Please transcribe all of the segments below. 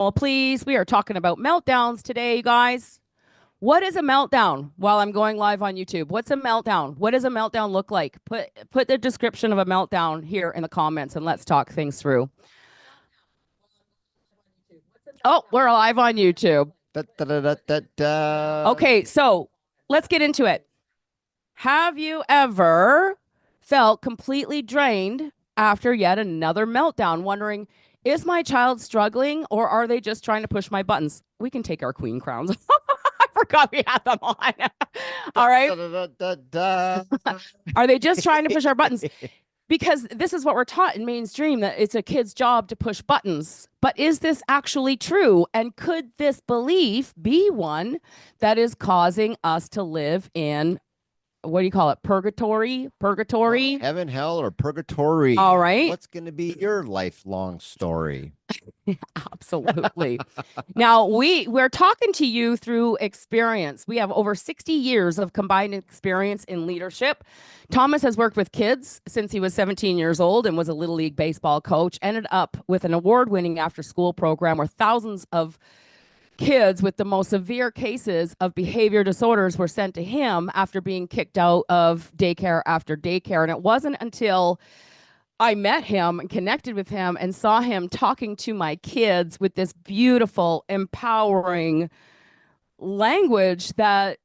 Well, please, we are talking about meltdowns today, guys. What is a meltdown while I'm going live on YouTube? What's a meltdown? What does a meltdown look like? Put the description of a meltdown here in the comments and let's talk things through. Oh, we're live on YouTube. Da, da, da, da, da, da. Okay, so let's get into it. Have you ever felt completely drained after yet another meltdown, wondering, is my child struggling or are they just trying to push my buttons? We can take our queen crowns. I forgot we had them on. All right. Da, da, da, da, da. Are they just trying to push our buttons? Because this is what we're taught in mainstream, that it's a kid's job to push buttons. But is this actually true? And could this belief be one that is causing us to live in, what do you call it? Purgatory. Heaven, hell, or purgatory? All right. What's going to be your lifelong story? Absolutely. Now we're talking to you through experience. We have over 60 years of combined experience in leadership. Thomas has worked with kids since he was 17 years old and was a little league baseball coach, ended up with an award-winning after-school program where thousands of kids with the most severe cases of behavior disorders were sent to him after being kicked out of daycare after daycare. And it wasn't until I met him and connected with him and saw him talking to my kids with this beautiful, empowering language that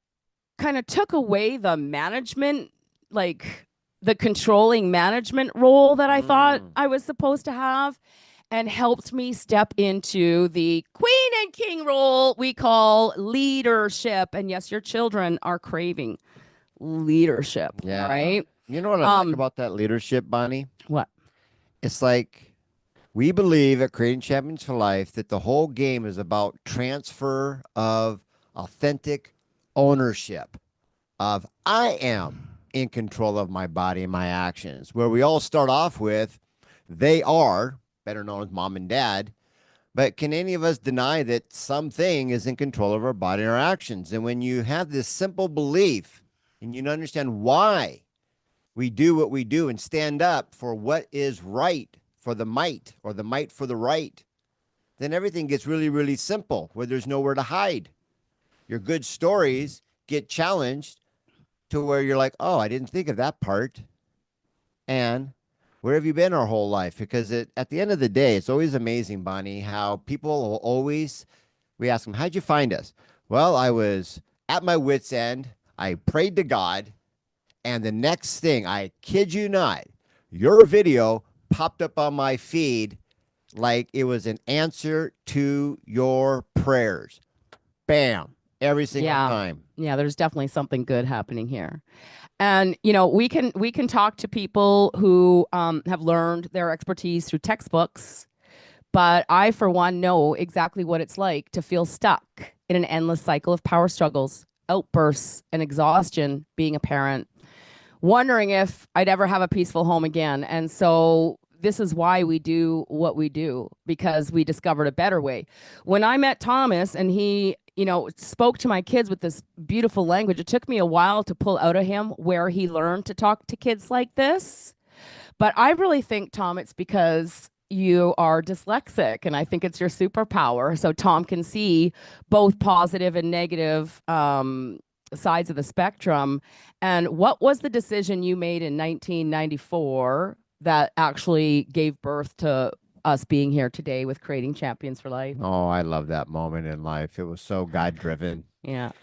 kind of took away the management, like the controlling management role that I thought I was supposed to have, and helped me step into the queen and king role we call leadership. And yes, your children are craving leadership. Yeah. Right. You know what I like about that leadership, Bonnie? What? It's like we believe at Creating Champions for Life that the whole game is about transfer of authentic ownership of I am in control of my body and my actions, where we all start off with they are, better known as mom and dad. But can any of us deny that something is in control of our body and our actions? And when you have this simple belief and you understand why we do what we do and stand up for what is right for the might, or the might for the right, then everything gets really, really simple, where there's nowhere to hide. Your good stories get challenged to where you're like, oh, I didn't think of that part. And where have you been our whole life? Because at the end of the day, it's always amazing, Bonnie, how people will always, we ask them, how'd you find us? Well, I was at my wit's end. I prayed to God. And the next thing, I kid you not, your video popped up on my feed like it was an answer to your prayers. Bam. Every single time. Yeah, there's definitely something good happening here. And we can talk to people who have learned their expertise through textbooks, but I, for one, know exactly what it's like to feel stuck in an endless cycle of power struggles, outbursts, and exhaustion being a parent, wondering if I'd ever have a peaceful home again. And so this is why we do what we do, because we discovered a better way. When I met Thomas and he, spoke to my kids with this beautiful language, it took me a while to pull out of him where he learned to talk to kids like this. But I really think, Tom, it's because you are dyslexic, and I think it's your superpower. So Tom can see both positive and negative sides of the spectrum. And what was the decision you made in 1994 that actually gave birth to us being here today with Creating Champions for Life? Oh, I love that moment in life. It was so God-driven. Yeah.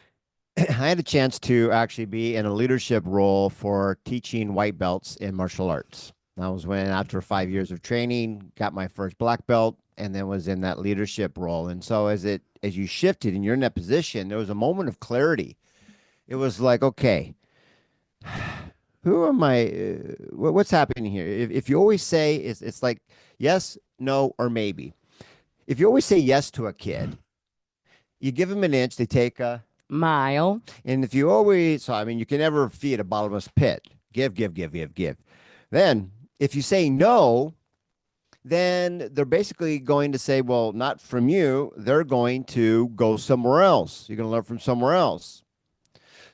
I had a chance to actually be in a leadership role for teaching white belts in martial arts. That was when, after 5 years of training, got my first black belt, and then was in that leadership role. And so as you shifted and you're in that position, there was a moment of clarity. It was like, okay, who am I? What's happening here? If you always say, it's like yes, no, or maybe. If you always say yes to a kid, you give them an inch, they take a mile. And if you always, so I mean, you can never feed a bottomless pit. Give, give, give, give, give. Then if you say no, then they're basically going to say, well, not from you. They're going to go somewhere else. You're going to learn from somewhere else.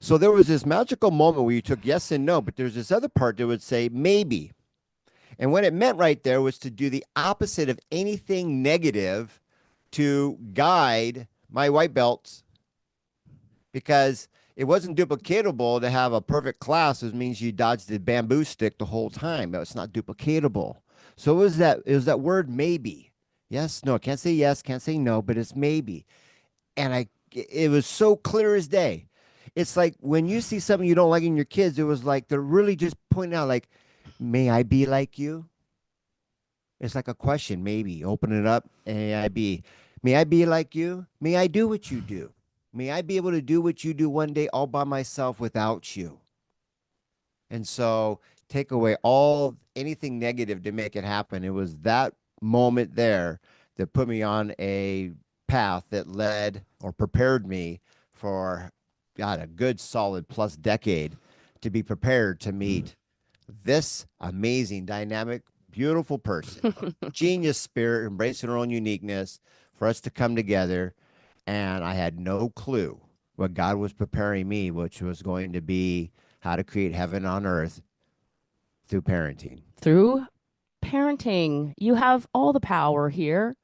So there was this magical moment where you took yes and no, but there's this other part that would say maybe. And what it meant right there was to do the opposite of anything negative to guide my white belts because it wasn't duplicatable to have a perfect class. It means you dodged the bamboo stick the whole time. It's not duplicatable. So it was that word maybe. Yes, no, can't say yes, can't say no, but it's maybe. And it was so clear as day. It's like when you see something you don't like in your kids, it was like they're really just pointing out, like, may I be like you? It's like a question, maybe. Open it up. May I be like you? May I do what you do? May I be able to do what you do one day all by myself without you? And so take away anything negative to make it happen. It was that moment there that put me on a path that led or prepared me for, God, a good solid plus decade to be prepared to meet this amazing, dynamic, beautiful person, genius spirit, embracing her own uniqueness, for us to come together. And I had no clue what God was preparing me, which was going to be how to create heaven on earth through parenting. Through parenting, you have all the power here.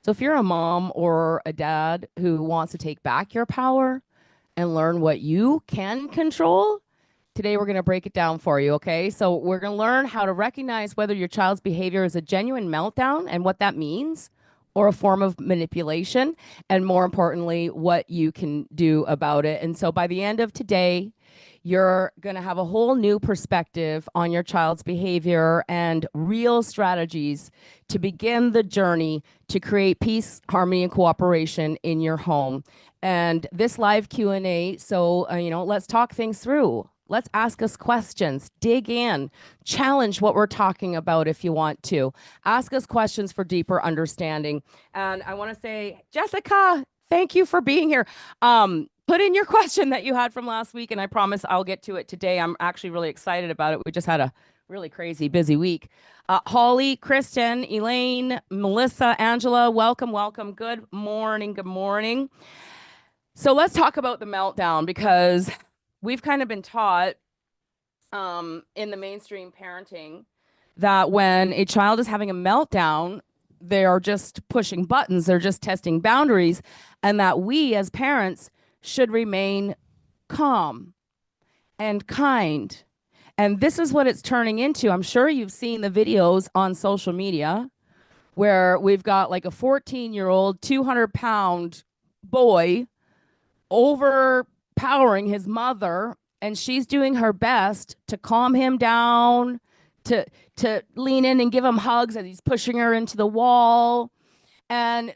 So if you're a mom or a dad who wants to take back your power and learn what you can control, today we're going to break it down for you, okay? So we're going to learn how to recognize whether your child's behavior is a genuine meltdown and what that means, or a form of manipulation, and more importantly, what you can do about it. And so by the end of today, you're going to have a whole new perspective on your child's behavior and real strategies to begin the journey to create peace, harmony, and cooperation in your home. And this live Q&A, so, let's talk things through. Let's ask us questions, dig in, challenge what we're talking about if you want to. Ask us questions for deeper understanding. And I want to say, Jessica, thank you for being here. Put in your question that you had from last week, and I promise I'll get to it today. I'm actually really excited about it. We just had a really crazy, busy week. Holly, Kristen, Elaine, Melissa, Angela, welcome, welcome. Good morning, good morning. So let's talk about the meltdown, because we've kind of been taught in the mainstream parenting that when a child is having a meltdown, they are just pushing buttons, they're just testing boundaries, and that we as parents should remain calm and kind. And this is what it's turning into. I'm sure you've seen the videos on social media where we've got like a 14-year-old, 200-pound boy overpowering his mother, and she's doing her best to calm him down, to lean in and give him hugs as he's pushing her into the wall. And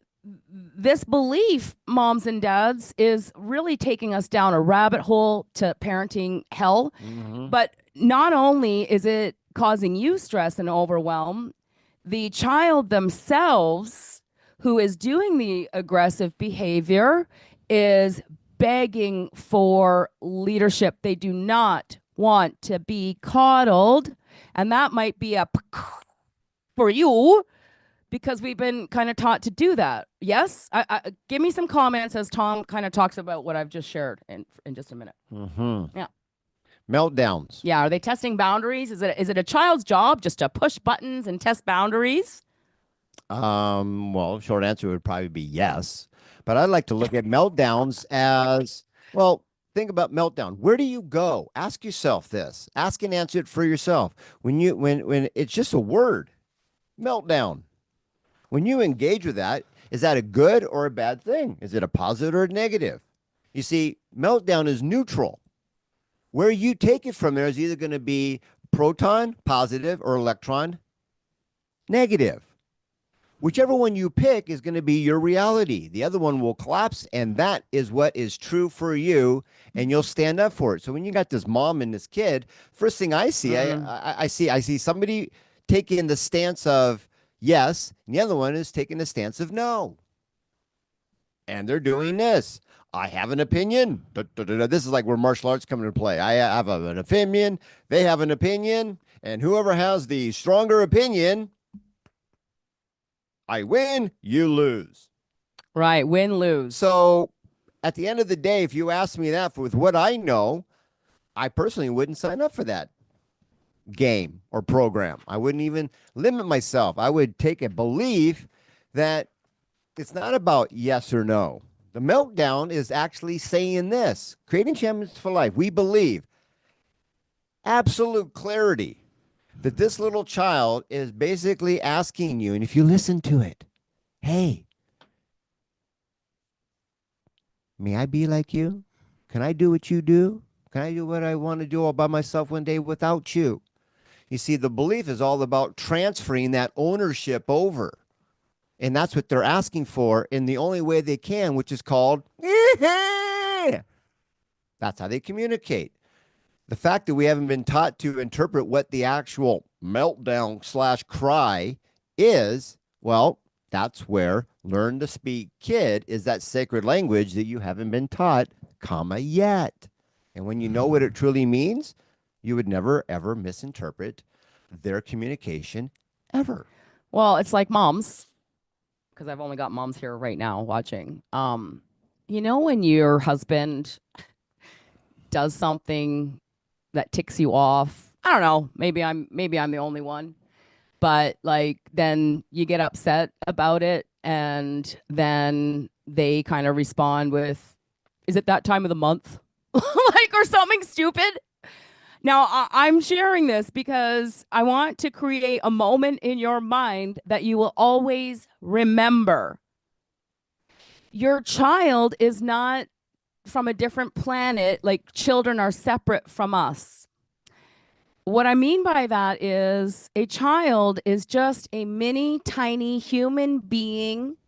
this belief, moms and dads, is really taking us down a rabbit hole to parenting hell. Mm-hmm. But not only is it causing you stress and overwhelm, the child themselves who is doing the aggressive behavior is begging for leadership. They do not want to be coddled. And that might be a for you, because we've been kind of taught to do that. Yes? Give me some comments as Tom kind of talks about what I've just shared in just a minute. Mm-hmm. Yeah. Meltdowns. Yeah. Are they testing boundaries? Is it a child's job just to push buttons and test boundaries? Well, short answer would probably be yes. But I'd like to look at meltdowns as, well, think about meltdown. Where do you go? Ask yourself this. Ask and answer it for yourself. When it's just a word, meltdown. When you engage with that, is that a good or a bad thing? Is it a positive or a negative? You see, meltdown is neutral. Where you take it from there is either going to be proton, positive, or electron, negative. Whichever one you pick is going to be your reality. The other one will collapse, and that is what is true for you, and you'll stand up for it. So when you got this mom and this kid, first thing I see, I see somebody taking the stance of yes, and the other one is taking the stance of no. And they're doing this. I have an opinion. This is like where martial arts come into play. I have an opinion. They have an opinion. And whoever has the stronger opinion, I win, you lose. Right. Win, lose. So at the end of the day, if you ask me that with what I know, I personally wouldn't sign up for that game or program. I wouldn't even limit myself. I would take a belief that It's not about yes or no. The meltdown is actually saying this: creating champions for life. We believe absolute clarity that this little child is basically asking you, and if you listen to it, hey, may I be like you? Can I do what you do? Can I do what I want to do all by myself one day without you? You see, the belief is all about transferring that ownership over. And that's what they're asking for in the only way they can, which is called, that's how they communicate. The fact that we haven't been taught to interpret what the actual meltdown slash cry is, well, that's where learn to speak kid is that sacred language that you haven't been taught, comma, yet. And when you know what it truly means, you would never, ever misinterpret their communication ever. Well, it's like moms, because I've only got moms here right now watching. When your husband does something that ticks you off, I don't know, maybe I'm the only one, but like then you get upset about it and then they kind of respond with, is it that time of the month? Like, or something stupid. Now, I'm sharing this because I want to create a moment in your mind that you will always remember. Your child is not from a different planet, like children are separate from us. What I mean by that is a child is just a mini, tiny human being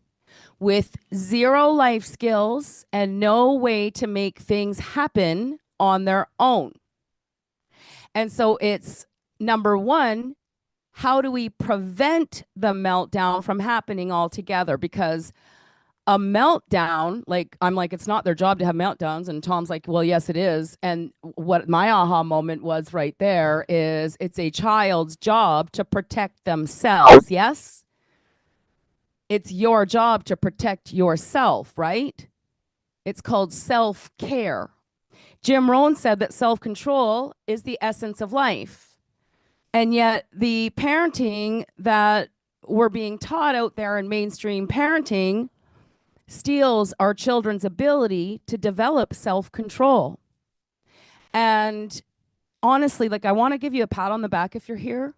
with zero life skills and no way to make things happen on their own. And so it's number one, how do we prevent the meltdown from happening altogether? Because a meltdown, like I'm like, it's not their job to have meltdowns. And Tom's like, well, yes, it is. And what my aha moment was right there is it's a child's job to protect themselves. Yes. It's your job to protect yourself, right? It's called self-care. Jim Rohn said that self-control is the essence of life. And yet the parenting that we're being taught out there in mainstream parenting steals our children's ability to develop self-control. And honestly, like I want to give you a pat on the back if you're here,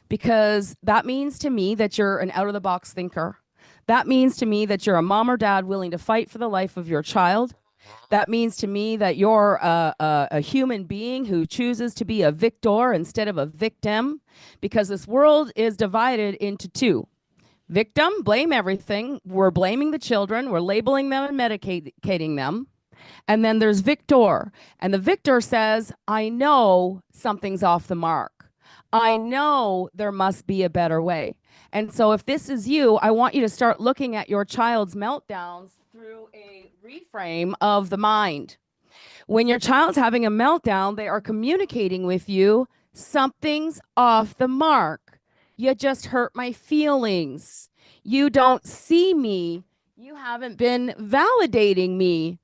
because that means to me that you're an out of the box thinker. That means to me that you're a mom or dad willing to fight for the life of your child. That means to me that you're a human being who chooses to be a victor instead of a victim, because this world is divided into two. Victim, blame everything. We're blaming the children. We're labeling them and medicating them. And then there's victor. And the victor says, I know something's off the mark. I know there must be a better way. And so if this is you, I want you to start looking at your child's meltdowns through a reframe of the mind. When your child's having a meltdown, they are communicating with you, something's off the mark. You just hurt my feelings. You don't see me. You haven't been validating me.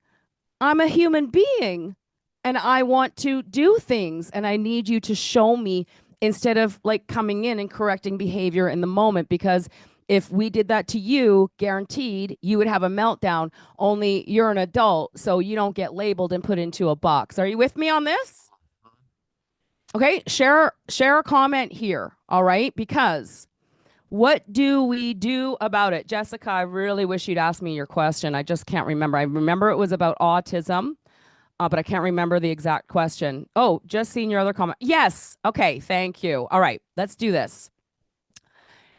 I'm a human being and I want to do things and I need you to show me instead of like coming in and correcting behavior in the moment, because if we did that to you, guaranteed you would have a meltdown, only you're an adult, so you don't get labeled and put into a box. Are you with me on this? Okay, share a comment here, all right? Because what do we do about it? Jessica, I really wish you'd ask me your question. I just can't remember. I remember it was about autism, but I can't remember the exact question. Oh, just seeing your other comment. Yes, okay, thank you. All right, let's do this.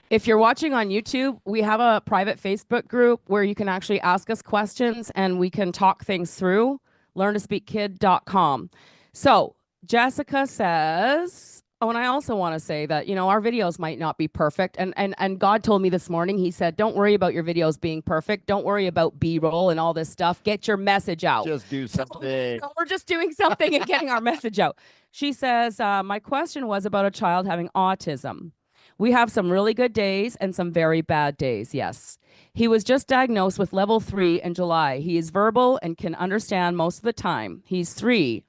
If you're watching on YouTube, we have a private Facebook group where you can actually ask us questions and we can talk things through, learntospeakkid.com. So Jessica says, oh, and I also want to say that, our videos might not be perfect. And God told me this morning, he said, don't worry about your videos being perfect. Don't worry about B-roll and all this stuff. Get your message out. Just do something. So we're just doing something and getting our message out. She says, my question was about a child having autism. We have some really good days and some very bad days, yes. He was just diagnosed with level 3 in July. He is verbal and can understand most of the time. He's 3.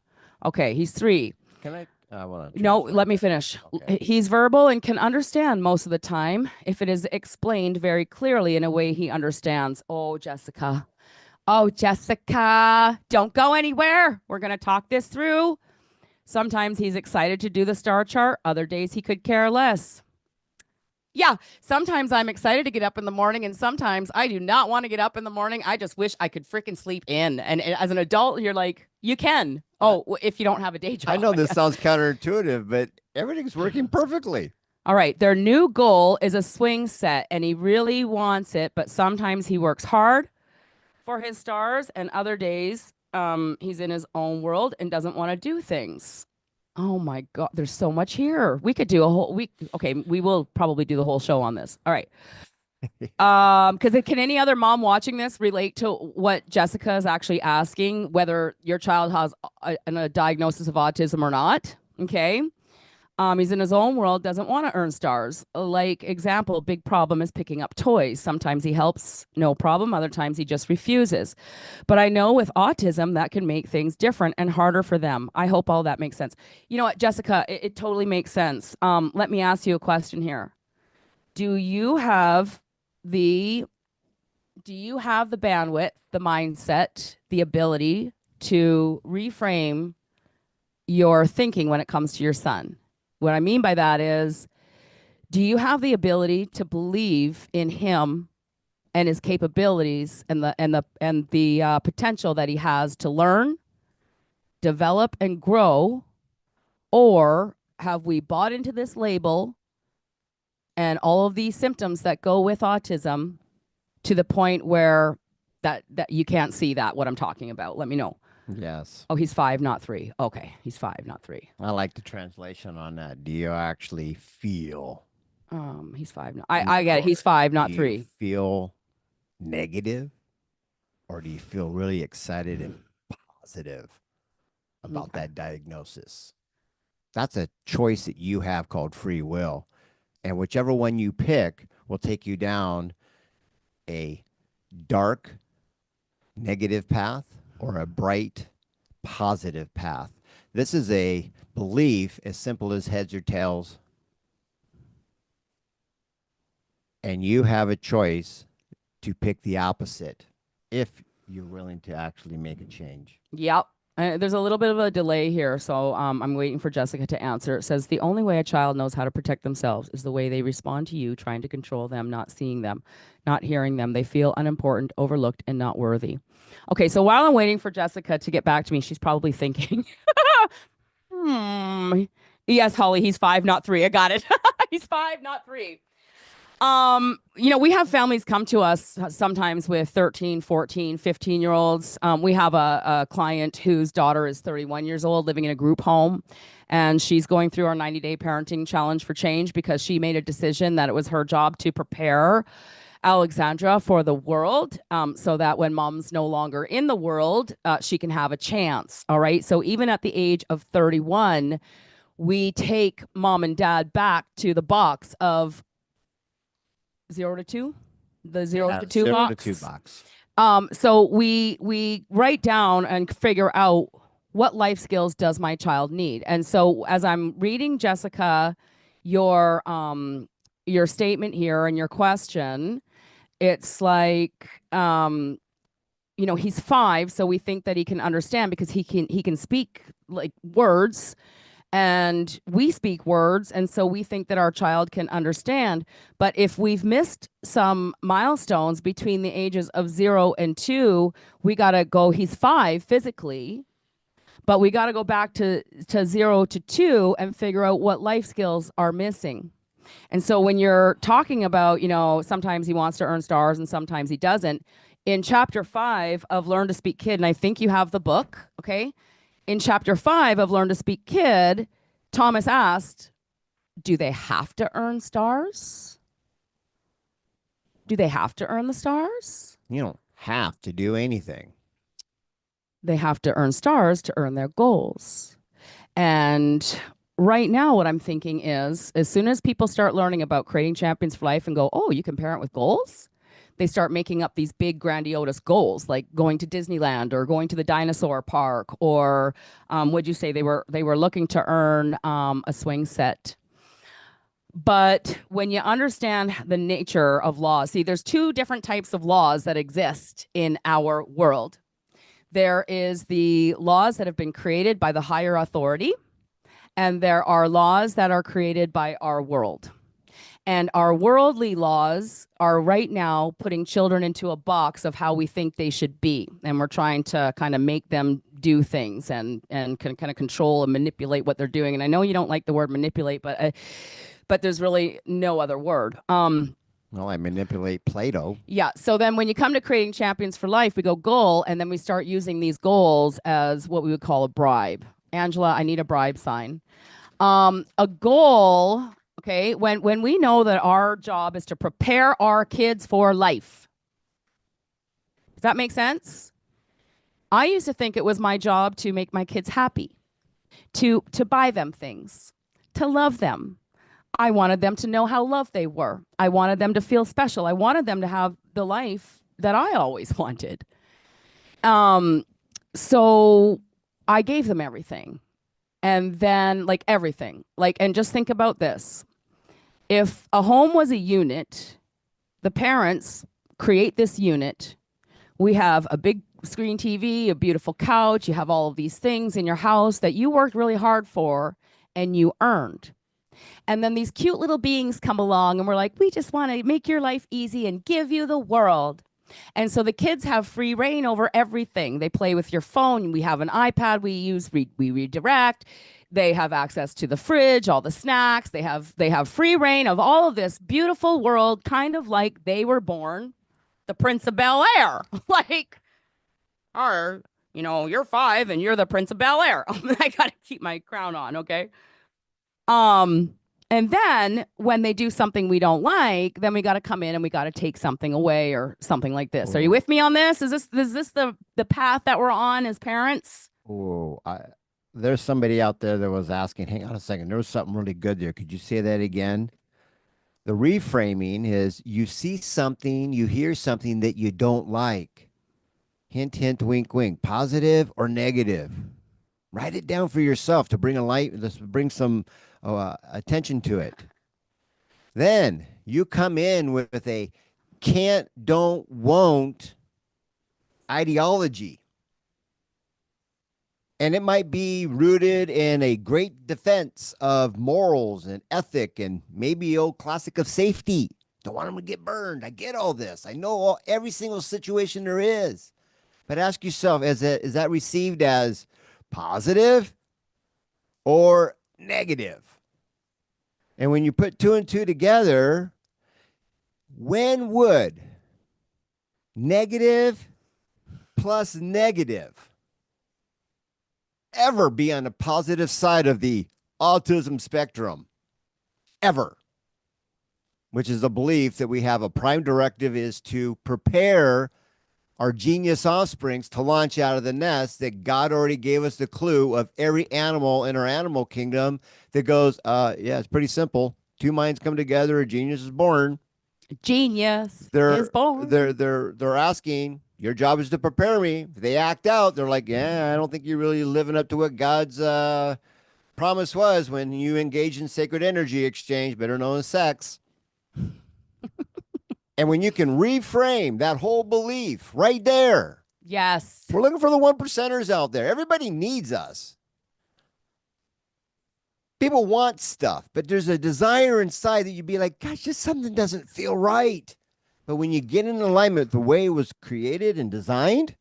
Okay, he's 3. Can I want to No, translate let me it. finish. Okay. He's verbal and can understand most of the time if it is explained very clearly in a way he understands. Oh, Jessica. Oh, Jessica, don't go anywhere. We're going to talk this through. Sometimes he's excited to do the star chart, other days he could care less. Yeah, sometimes I'm excited to get up in the morning, and sometimes I do not want to get up in the morning. I just wish I could freaking sleep in. And as an adult, you're like, you can. I, Oh, if you don't have a day I job, know I this guess. sounds counterintuitive, but everything's working perfectly. All right, their new goal is a swing set, and he really wants it, but sometimes he works hard for his stars, and other days he's in his own world and doesn't want to do things. Oh my God, there's so much here. We could do a whole week. Okay, we will probably do the whole show on this. All right. Because can any other mom watching this relate to what Jessica is actually asking, whether your child has a diagnosis of autism or not? Okay. He's in his own world, doesn't want to earn stars. Like, example, big problem is picking up toys. Sometimes he helps, no problem. Other times he just refuses. But I know with autism, that can make things different and harder for them. I hope all that makes sense. You know what, Jessica, it totally makes sense. Let me ask you a question here. Do you have the bandwidth, the mindset, the ability to reframe your thinking when it comes to your son? What I mean by that is, do you have the ability to believe in him and his capabilities and the potential that he has to learn, develop, and grow, or have we bought into this label and all of these symptoms that go with autism to the point where that you can't see that what I'm talking about? Let me know. Yes. Oh, he's 5, not 3. Okay, he's 5, not 3. I like the translation on that. Do you actually feel? He's 5. No, Do you, I get it. He's 5, do not you 3. feel negative, or do you feel really excited and positive about Okay. that diagnosis? That's a choice that you have called free will. And whichever one you pick will take you down a dark negative path or a bright positive path. This is a belief as simple as heads or tails. And you have a choice to pick the opposite if you're willing to actually make a change. Yep. There's a little bit of a delay here, so I'm waiting for Jessica to answer. It says the only way a child knows how to protect themselves is the way they respond to you, trying to control them, not seeing them, not hearing them. They feel unimportant, overlooked, and not worthy. Okay, so while I'm waiting for Jessica to get back to me, she's probably thinking, hmm. Yes, Holly, he's 5, not 3. I got it. He's 5, not 3. We have families come to us sometimes with 13, 14, 15-year-olds. We have a client whose daughter is 31 years old living in a group home, and she's going through our 90-day parenting challenge for change because she made a decision that it was her job to prepare Alexandra for the world, so that when mom's no longer in the world, she can have a chance. All right. So even at the age of 31, we take mom and dad back to the box of 0 to 2, the 0 to 2 0 to 2 box. box. So we write down and figure out what life skills does my child need. And so as I'm reading, Jessica, your statement here and your question, it's like he's 5, so we think that he can understand because he can speak like words, and we speak words, and so we think that our child can understand. But if we've missed some milestones between the ages of 0 and 2, we got to go. He's 5 physically, but we got to go back to 0 to 2 and figure out what life skills are missing. And so when you're talking about, sometimes he wants to earn stars and sometimes he doesn't, in chapter 5 of Learn to Speak Kid, and I think you have the book, okay? In chapter 5 of Learn to Speak Kid, Thomas asked, do they have to earn stars? Do they have to earn the stars? You don't have to do anything. They have to earn stars to earn their goals. And right now, what I'm thinking is, as soon as people start learning about creating champions for life and go, oh, you can parent with goals, they start making up these big grandiose goals, like going to Disneyland or going to the dinosaur park, or would you say they were looking to earn a swing set. But when you understand the nature of laws, see, there's two different types of laws that exist in our world. There is the laws that have been created by the higher authority, and there are laws that are created by our world. And our worldly laws are right now putting children into a box of how we think they should be. And we're trying to kind of make them do things and can kind of control and manipulate what they're doing. And I know you don't like the word manipulate, but there's really no other word. Well, I manipulate Play-Doh. Yeah. So then when you come to creating champions for life, we go goal, and then we start using these goals as what we would call a bribe. Angela, I need a bribe sign. A goal, okay, when we know that our job is to prepare our kids for life. Does that make sense? I used to think it was my job to make my kids happy, to buy them things, to love them. I wanted them to know how loved they were. I wanted them to feel special. I wanted them to have the life that I always wanted. So I gave them everything. And then, like, everything. Like, and just think about this. If a home was a unit, the parents create this unit. We have a big screen TV, a beautiful couch. You have all of these things in your house that you worked really hard for and you earned. And then these cute little beings come along and we're like, we just want to make your life easy and give you the world. And so the kids have free reign over everything. They play with your phone. We have an iPad we use, we redirect. They have access to the fridge, all the snacks. They have free reign of all of this beautiful world, kind of like they were born the Prince of Bel-Air. Like, or, you're 5 and you're the Prince of Bel-Air. I got to keep my crown on, okay? And then when they do something we don't like, then we got to come in and we got to take something away or something like this. Are you with me on this? Is this the path that we're on as parents? Oh, there's somebody out there that was asking, hang on a second, there was something really good there. Could you say that again? The reframing is you see something, you hear something that you don't like. Hint, hint, wink, wink. Positive or negative? Write it down for yourself to bring a light, let's bring some attention to it. Then you come in with a can't, don't, won't ideology. And it might be rooted in a great defense of morals and ethic and maybe old classic of safety. Don't want them to get burned. I get all this. I know every single situation there is. But ask yourself, is that received as positive or negative? And when you put 2 and 2 together, when would negative plus negative ever be on the positive side of the autism spectrum? Ever. Which is the belief that we have a prime directive is to prepare our genius offsprings to launch out of the nest that God already gave us the clue of every animal in our animal kingdom that goes, yeah, it's pretty simple. 2 minds come together, a genius is born. Genius is born. They're asking, your job is to prepare me. If they act out, they're like, yeah, I don't think you're really living up to what God's promise was when you engage in sacred energy exchange, better known as sex. And when you can reframe that whole belief right there. Yes. We're looking for the 1%ers out there. Everybody needs us. People want stuff, but there's a desire inside that you'd be like, gosh, just something doesn't feel right. But when you get in alignment with the way it was created and designed,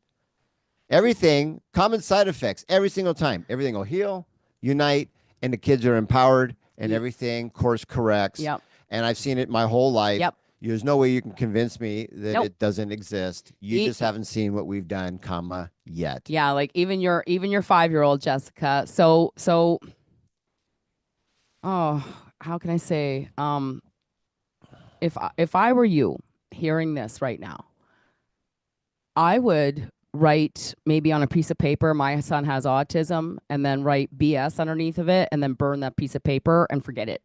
everything, common side effects, every single time, everything will heal, unite, and the kids are empowered and everything course corrects. Yep. And I've seen it my whole life. Yep. There's no way you can convince me that Nope. it doesn't exist. You just haven't seen what we've done, yet. Yeah, like even your 5-year-old Jessica. So oh, how can I say? If I were you hearing this right now, I would write maybe on a piece of paper, my son has autism, and then write BS underneath of it and then burn that piece of paper and forget it.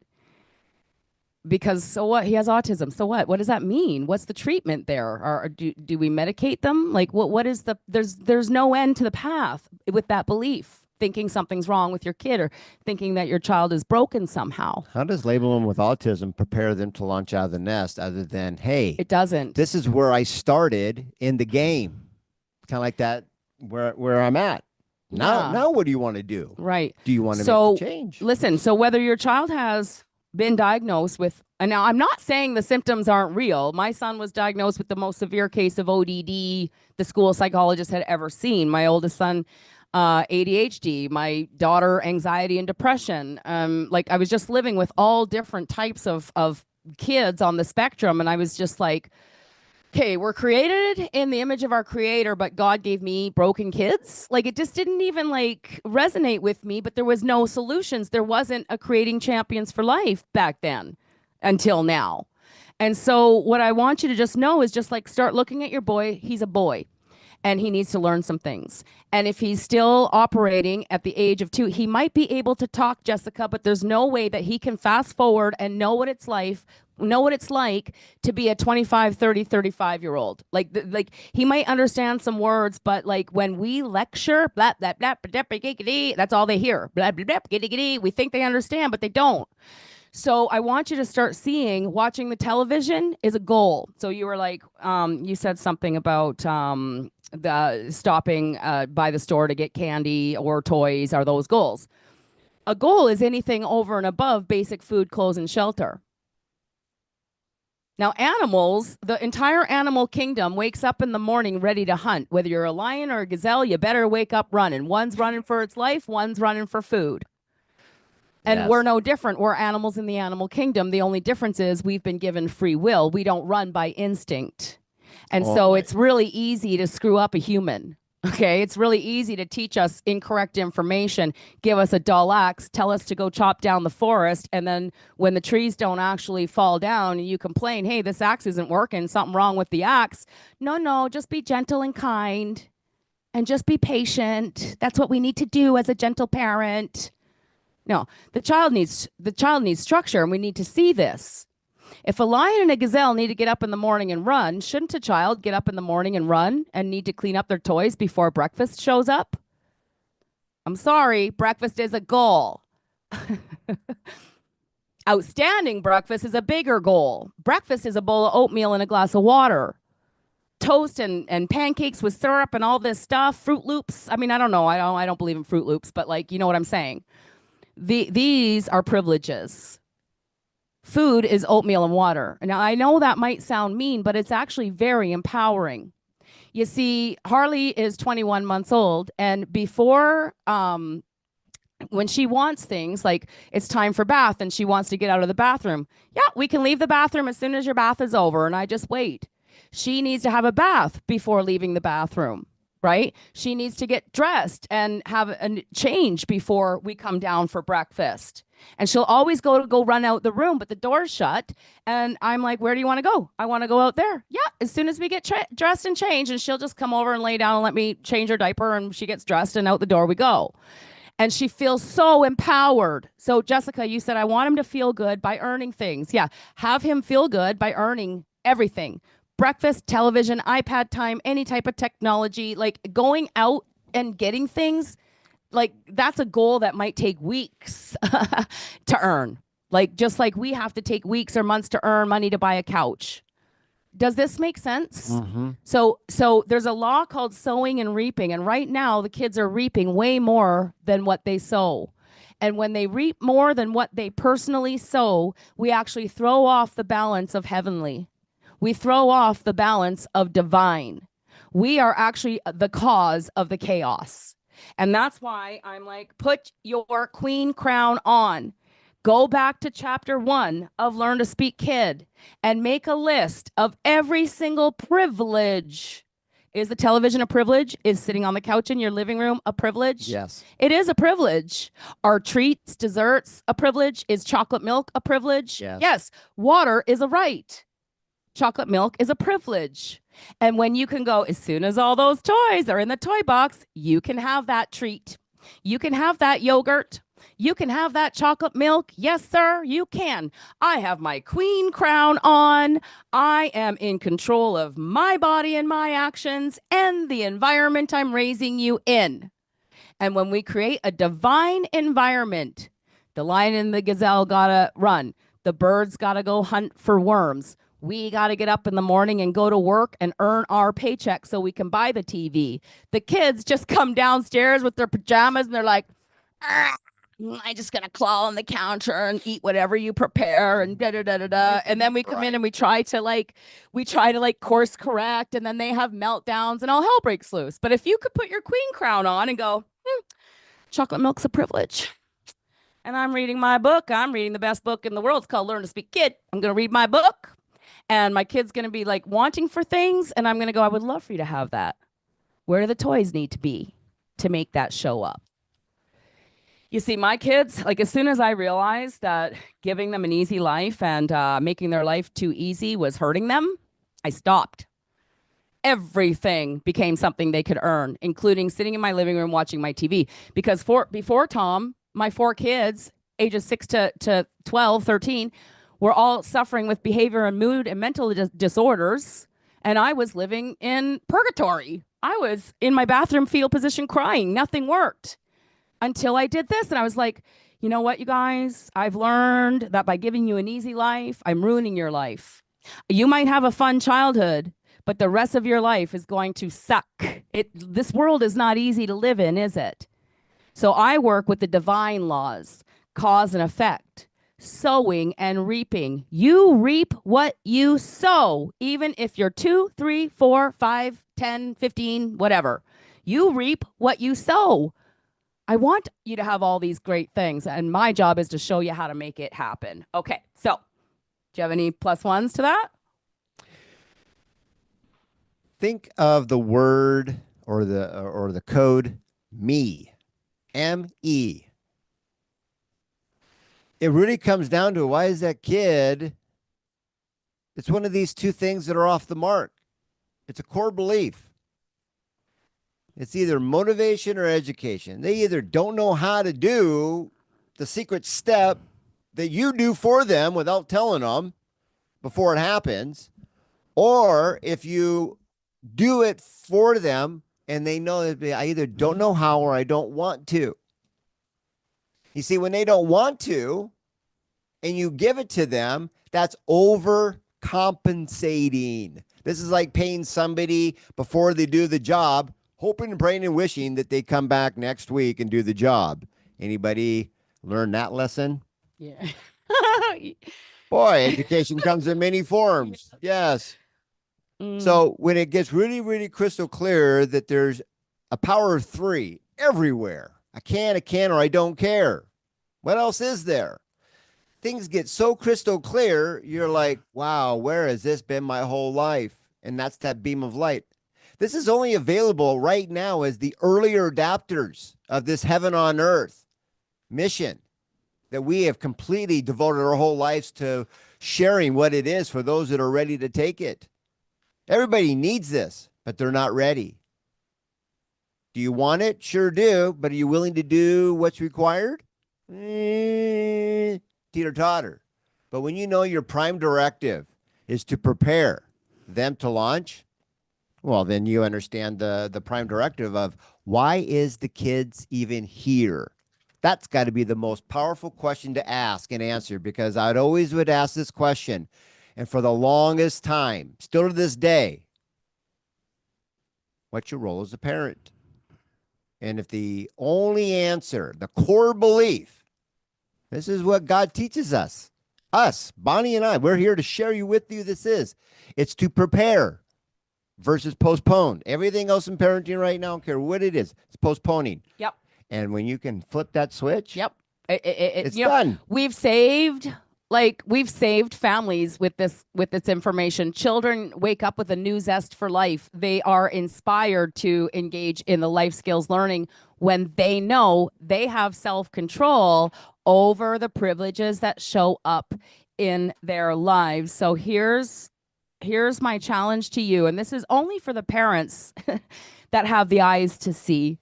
because so what? He has autism. So what? What does that mean? What's the treatment there? Or do we medicate them? Like what is the there's no end to the path with that belief, thinking something's wrong with your kid or thinking that your child is broken somehow. How does labeling them with autism prepare them to launch out of the nest other than, hey, It doesn't. this is where I started in the game? Kind of like that where I'm at. Yeah. Now what do you want to do? Right. Do you want to So make the change? listen, so whether your child has been diagnosed with, and now I'm not saying the symptoms aren't real. My son was diagnosed with the most severe case of ODD the school psychologist had ever seen. My oldest son, ADHD, my daughter, anxiety and depression. Like I was just living with all different types of kids on the spectrum. And I was just like, okay, we're created in the image of our creator, but God gave me broken kids. Like it just didn't even like resonate with me, but there was no solutions. There wasn't a creating champions for life back then until now. And so what I want you to just know is just like start looking at your boy. He's a boy and he needs to learn some things. And if he's still operating at the age of 2, he might be able to talk, Jessica, but there's no way that he can fast forward and know what it's like to be a 25, 30, 35-year-old. Like he might understand some words, but like when we lecture, blah, blah, blah, blah, blah, blah, that's all they hear. Blah, blah, blah, blah, blah, we think they understand, but they don't. So I want you to start seeing watching the television is a goal. So you were like, you said something about the stopping by the store to get candy or toys. Are those goals? A goal is anything over and above basic food, clothes, and shelter. Now, animals, the entire animal kingdom wakes up in the morning ready to hunt. Whether you're a lion or a gazelle, you better wake up running. One's running for its life, one's running for food. And Yes. we're no different. We're animals in the animal kingdom. The only difference is we've been given free will. We don't run by instinct. And so it's really easy to screw up a human. Okay, it's really easy to teach us incorrect information, give us a dull axe, tell us to go chop down the forest, and then when the trees don't actually fall down and you complain, hey, this axe isn't working, something wrong with the axe. No, just be gentle and kind and just be patient. That's what we need to do as a gentle parent. No, the child needs structure, and we need to see this. If a lion and a gazelle need to get up in the morning and run, shouldn't a child get up in the morning and run and need to clean up their toys before breakfast shows up? I'm sorry, breakfast is a goal. Outstanding breakfast is a bigger goal. Breakfast is a bowl of oatmeal and a glass of water. Toast and pancakes with syrup and all this stuff, Fruit Loops. I mean, I don't know. I don't believe in Fruit Loops, but like, you know what I'm saying? These are privileges. Food is oatmeal and water. Now, I know that might sound mean, but it's actually very empowering. You see, Harley is 21 months old, and before, when she wants things, like it's time for bath and she wants to get out of the bathroom, yeah, we can leave the bathroom as soon as your bath is over, and I just wait. She needs to have a bath before leaving the bathroom. Right? She needs to get dressed and have a change before we come down for breakfast. And she'll always go run out the room, but the door's shut. And I'm like, where do you want to go? I want to go out there. Yeah, as soon as we get dressed and changed, and she'll just come over and lay down and let me change her diaper, and she gets dressed and out the door we go. And she feels so empowered. So Jessica, you said, I want him to feel good by earning things. Yeah, have him feel good by earning everything. Breakfast, television, iPad time, any type of technology, like going out and getting things, like that's a goal that might take weeks to earn. Like just like we have to take weeks or months to earn money to buy a couch. Does this make sense? Mm-hmm. So there's a law called sowing and reaping. And right now the kids are reaping way more than what they sow. And when they reap more than what they personally sow, we actually throw off the balance of heavenly. We throw off the balance of divine. We are actually the cause of the chaos. And that's why I'm like, put your queen crown on. Go back to chapter 1 of Learn to Speak Kid and make a list of every single privilege. Is the television a privilege? Is sitting on the couch in your living room a privilege? Yes. It is a privilege. Are treats, desserts a privilege? Is chocolate milk a privilege? Yes. Water is a right. Chocolate milk is a privilege. And when you can go, as soon as all those toys are in the toy box, you can have that treat. You can have that yogurt. You can have that chocolate milk. Yes, sir, you can. I have my queen crown on. I am in control of my body and my actions and the environment I'm raising you in. And when we create a divine environment, the lion and the gazelle gotta run. The birds gotta go hunt for worms. We got to get up in the morning and go to work and earn our paycheck so we can buy the TV. The kids just come downstairs with their pajamas and they're like, "Ah, I'm just going to claw on the counter and eat whatever you prepare and da da da da da." And then we come in and we try to like course correct, and then they have meltdowns and all hell breaks loose. But if you could put your queen crown on and go, chocolate milk's a privilege. And I'm reading my book. I'm reading the best book in the world. It's called Learn to Speak Kid. I'm going to read my book. And my kid's going to be like wanting for things. And I'm going to go, I would love for you to have that. Where do the toys need to be to make that show up? You see, my kids, like as soon as I realized that giving them an easy life and making their life too easy was hurting them, I stopped. Everything became something they could earn, including sitting in my living room watching my TV. Because before Tom, my 4 kids, ages 6 to 12, 13, were all suffering with behavior and mood and mental disorders. And I was living in purgatory. I was in my bathroom fetal position crying. Nothing worked until I did this. And I was like, you know what, you guys? I've learned that by giving you an easy life, I'm ruining your life. You might have a fun childhood, but the rest of your life is going to suck. This world is not easy to live in, is it? So I work with the divine laws, cause and effect, sowing and reaping. You reap what you sow, even if you're 2, 3, 4, 5, 10, 15, whatever. You reap what you sow. I want you to have all these great things, and my job is to show you how to make it happen. Okay, so do you have any plus ones to that? Think of the word or the code me, M-E. It really comes down to, why is that kid? It's one of these two things that are off the mark. It's a core belief. It's either motivation or education. They either don't know how to do the secret step that you do for them without telling them before it happens, or if you do it for them and they know that I either don't know how or I don't want to. You see, when they don't want to and you give it to them, that's overcompensating. This is like paying somebody before they do the job, hoping and praying and wishing that they come back next week and do the job. Anybody learn that lesson? Yeah. Boy, education comes in many forms. Yes. So when it gets really, really crystal clear that there's a power of 3 everywhere, I can, or I don't care. What else is there? Things get so crystal clear, you're like, wow, where has this been my whole life? And that's that beam of light. This is only available right now as the earlier adapters of this heaven on earth mission that we have completely devoted our whole lives to sharing what it is for those that are ready to take it. Everybody needs this, but they're not ready. Do you want it? Sure do. But are you willing to do what's required? Teeter-totter. But when you know your prime directive is to prepare them to launch, well, then you understand the prime directive of, why is the kids even here? That's got to be the most powerful question to ask and answer, because I'd always would ask this question. And for the longest time, still to this day, what's your role as a parent? And if the only answer, the core belief, this is what God teaches us, Bonnie and I, we're here to share with you it's to prepare versus postpone. Everything else in parenting right now, I don't care what it is, it's postponing. Yep. And when you can flip that switch, yep, it's done. We've saved families with this information. Children wake up with a new zest for life. They are inspired to engage in the life skills learning when they know they have self-control over the privileges that show up in their lives. So here's my challenge to you, and this is only for the parents that have the eyes to see,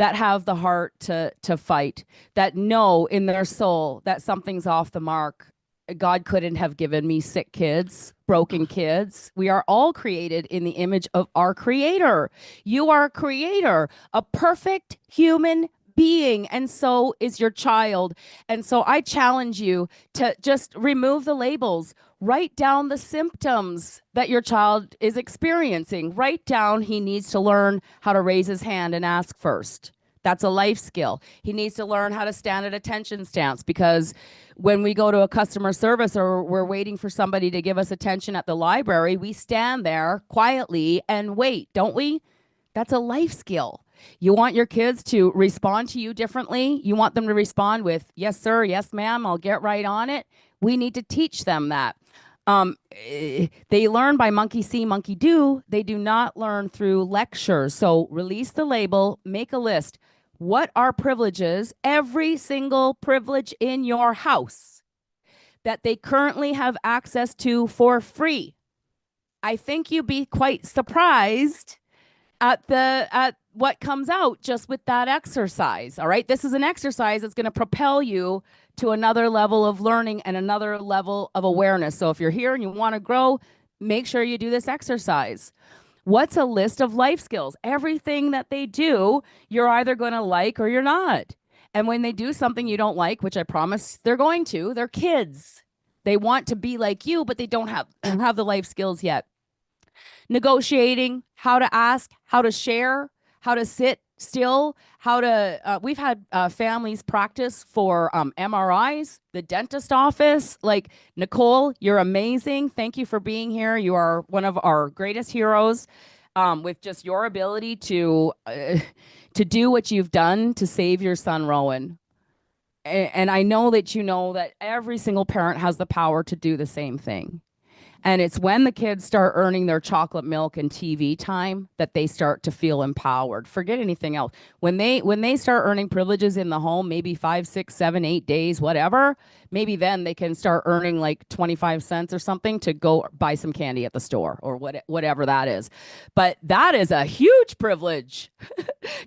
that have the heart to fight, that know in their soul that something's off the mark. God couldn't have given me sick kids, broken kids. We are all created in the image of our creator. You are a creator, a perfect human being, and so is your child. And so I challenge you to just remove the labels. Write down the symptoms that your child is experiencing. Write down he needs to learn how to raise his hand and ask first. That's a life skill. He needs to learn how to stand at attention stance, because when we go to a customer service or we're waiting for somebody to give us attention at the library, we stand there quietly and wait, don't we? That's a life skill. You want your kids to respond to you differently. You want them to respond with, yes, sir, yes, ma'am, I'll get right on it. We need to teach them that. They learn by monkey see, monkey do. They do not learn through lectures. So release the label, make a list. What are privileges, every single privilege in your house that they currently have access to for free? I think you'd be quite surprised at what comes out just with that exercise. All right. This is an exercise that's going to propel you to another level of learning and another level of awareness. So if you're here and you want to grow, make sure you do this exercise. What's a list of life skills? Everything that they do, you're either going to like or you're not. And when they do something you don't like, which I promise they're going to, they're kids. They want to be like you, but they don't have the life skills yet. Negotiating, how to ask, how to share, how to sit still, how to, we've had families practice for MRIs, the dentist office. Like, Nicole, you're amazing. Thank you for being here. You are one of our greatest heroes, with just your ability to do what you've done to save your son, Rowan. And I know that you know that every single parent has the power to do the same thing. And it's when the kids start earning their chocolate milk and TV time that they start to feel empowered. Forget anything else. When they start earning privileges in the home, maybe 5, 6, 7, 8 days, whatever, maybe then they can start earning like 25 cents or something to go buy some candy at the store or whatever that is. But that is a huge privilege.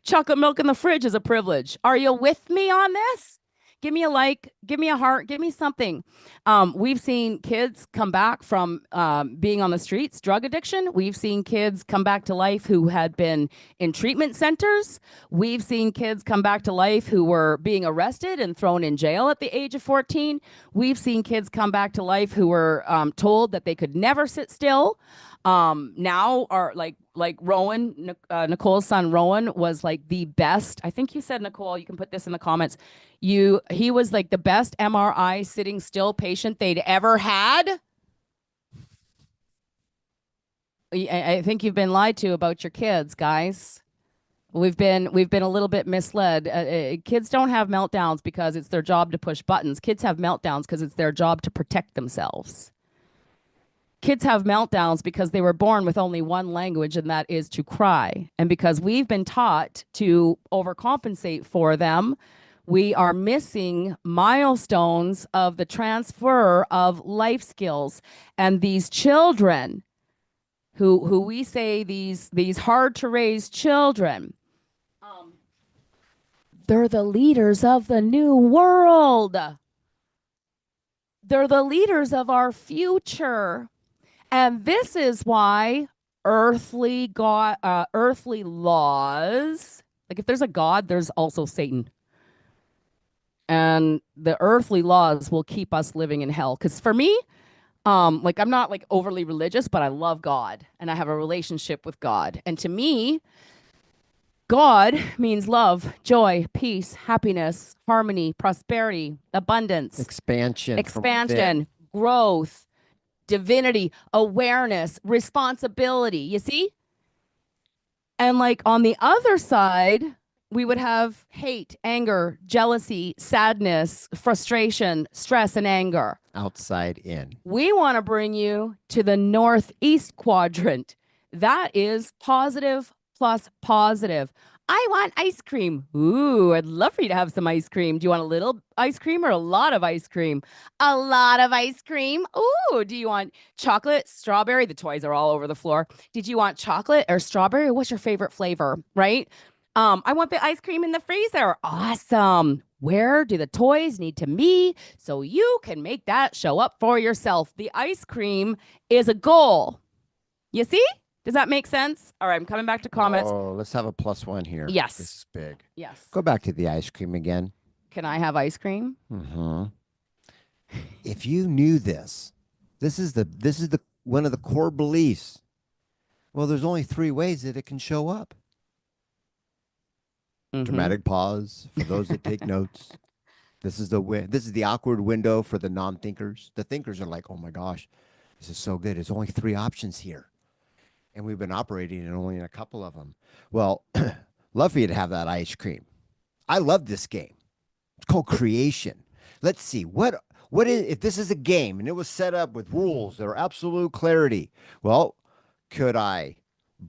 Chocolate milk in the fridge is a privilege. Are you with me on this? Give me a like, give me a heart, give me something. We've seen kids come back from being on the streets, drug addiction. We've seen kids come back to life who had been in treatment centers. We've seen kids come back to life who were being arrested and thrown in jail at the age of 14. We've seen kids come back to life who were told that they could never sit still. Now are like Rowan, Nicole's son Rowan was like the best. I think you said, Nicole, you can put this in the comments. He was like the best MRI sitting still patient they'd ever had. I think you've been lied to about your kids, guys. We've been a little bit misled. Kids don't have meltdowns because it's their job to push buttons. Kids have meltdowns because it's their job to protect themselves. Kids have meltdowns because they were born with only one language, and that is to cry. And because we've been taught to overcompensate for them, we are missing milestones of the transfer of life skills. And these children who we say these hard to raise children, they're the leaders of the new world. They're the leaders of our future. And this is why earthly laws, like if there's a God, there's also Satan. And the earthly laws will keep us living in hell. Because for me, like I'm not like overly religious, but I love God and I have a relationship with God. And to me, God means love, joy, peace, happiness, harmony, prosperity, abundance, expansion, growth, divinity, awareness, responsibility. You see? And like on the other side, we would have hate, anger, jealousy, sadness, frustration, stress, and anger. Outside in. We want to bring you to the northeast quadrant. That is positive plus positive. I want ice cream. Ooh, I'd love for you to have some ice cream. Do you want a little ice cream or a lot of ice cream? A lot of ice cream. Ooh, do you want chocolate, strawberry? The toys are all over the floor. Did you want chocolate or strawberry? What's your favorite flavor, right? I want the ice cream in the freezer. Awesome. Where do the toys need to be so you can make that show up for yourself? The ice cream is a goal. You see? Does that make sense? All right, I'm coming back to comments. Oh, let's have a +1 here. Yes. This is big. Yes. Go back to the ice cream again. Can I have ice cream? Mm-hmm. If you knew this, this is the one of the core beliefs. Well, there's only 3 ways that it can show up. Dramatic pause for those that take notes. This is the awkward window for the non-thinkers. The thinkers are like, "Oh my gosh, this is so good. There's only 3 options here." And we've been operating in only a couple of them. Well, love for you to have that ice cream. I love this game. It's called creation. Let's see what is, if this is a game and it was set up with rules that are absolute clarity. Well, could I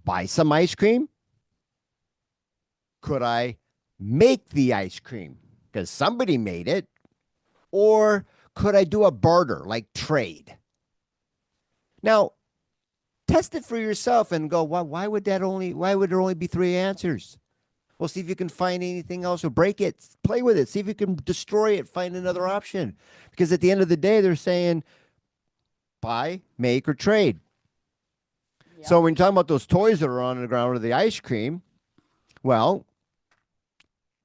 buy some ice cream? Could I make the ice cream because somebody made it? Or could I do a barter, like trade? Now, test it for yourself and go, why would there only be 3 answers? Well, see if you can find anything else or break it, play with it, see if you can destroy it, find another option. Because at the end of the day, they're saying buy, make, or trade. Yep. So when you're talking about those toys that are on the ground or the ice cream, well,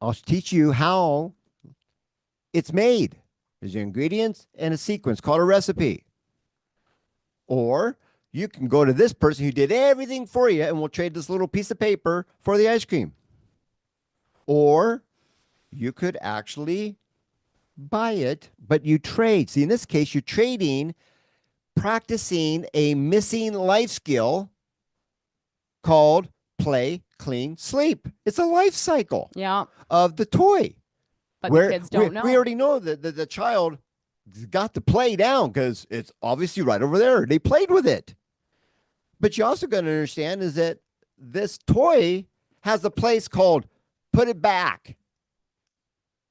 I'll teach you how it's made. There's your ingredients and a sequence called a recipe. Or you can go to this person who did everything for you and we'll trade this little piece of paper for the ice cream. Or you could actually buy it, but you trade. See, in this case, you're trading, practicing a missing life skill called play, clean, sleep. It's a life cycle of the toy. But the kids don't know. We already know that the child got to play down because it's obviously right over there. They played with it. But you also got to understand is that this toy has a place called put it back.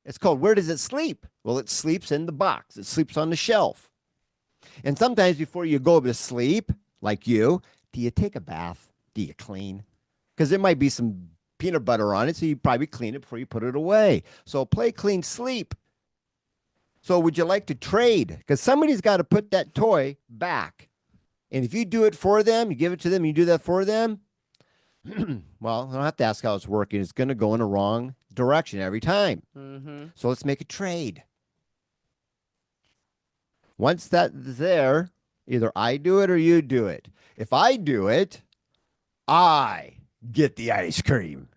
It's called where does it sleep? Well, it sleeps in the box. It sleeps on the shelf. And sometimes before you go to sleep, like you, do you take a bath? Do you clean? Because there might be some peanut butter on it, so you probably clean it before you put it away. So play, clean, sleep. So would you like to trade? Because somebody's got to put that toy back. And if you do it for them, you give it to them, you do that for them, well, I don't have to ask how it's working. It's going to go in the wrong direction every time. So let's make a trade. Once that's there, either I do it or you do it. If I do it, I get the ice cream.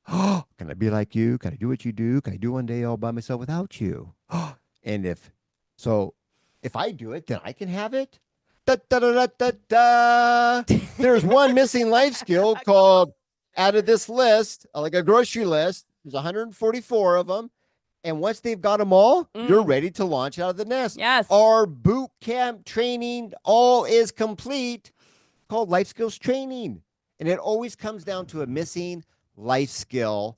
Oh, can I be like you? Can I do what you do? Can I do one day all by myself without you? And if I do it, then I can have it. Da, da, da, da, da, da. There's one missing life skill called out of this list, like a grocery list. There's 144 of them. And once they've got them all, you're ready to launch out of the nest. Yes. Our boot camp training all is complete called life skills training. And it always comes down to a missing life skill